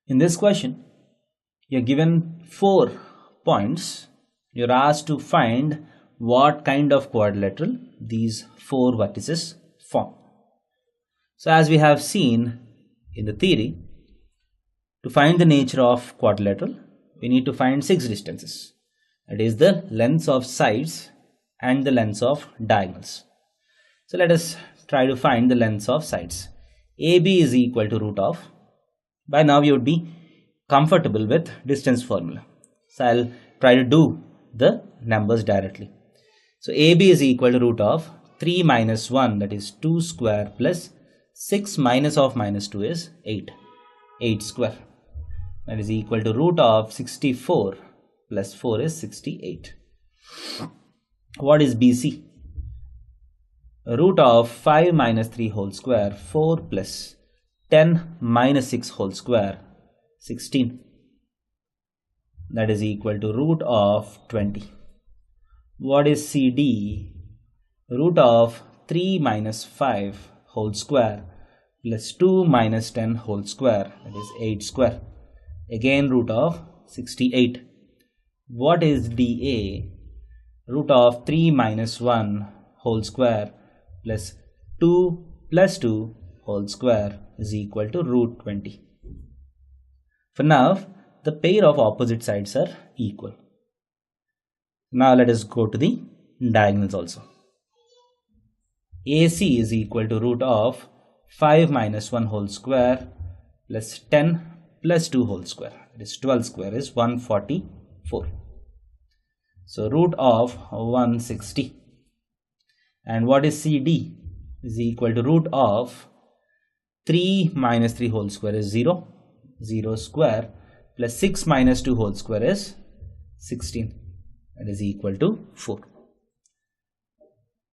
In this question, you're given 4 points. You're asked to find what kind of quadrilateral these 4 vertices form. So as we have seen in the theory, to find the nature of quadrilateral, we need to find 6 distances. That is the lengths of sides and the lengths of diagonals. So let us try to find the lengths of sides. AB is equal to root of, by now you would be comfortable with distance formula. So I'll try to do the numbers directly. So AB is equal to root of 3 minus 1, that is 2 square, plus 6 minus of minus 2 is 8. 8 square. That is equal to root of 64 plus 4 is 68. What is BC? Root of 5 minus 3 whole square, 4 plus 10 minus 6 whole square, 16. That is equal to root of 20. What is CD? Root of 3 minus 5 whole square plus 2 minus 10 whole square, that is 8 square. Again root of 68. What is DA? Root of 3 minus 1 whole square plus 2 plus 2 whole square is equal to root 20. For now, the pair of opposite sides are equal. Now let us go to the diagonals also. AC is equal to root of 5 minus 1 whole square plus 10 plus 2 whole square. That is 12 square is 144. So root of 160. And what is CD? Is equal to root of 3 minus 3 whole square is 0. 0 square plus 6 minus 2 whole square is 16. That is equal to 4.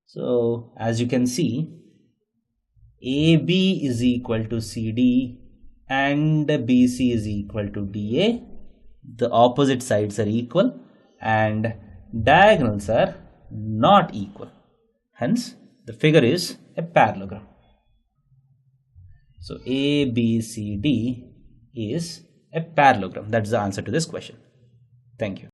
So as you can see, AB is equal to CD and BC is equal to DA. The opposite sides are equal and diagonals are not equal. Hence, the figure is a parallelogram. So ABCD is a parallelogram. That's the answer to this question. Thank you.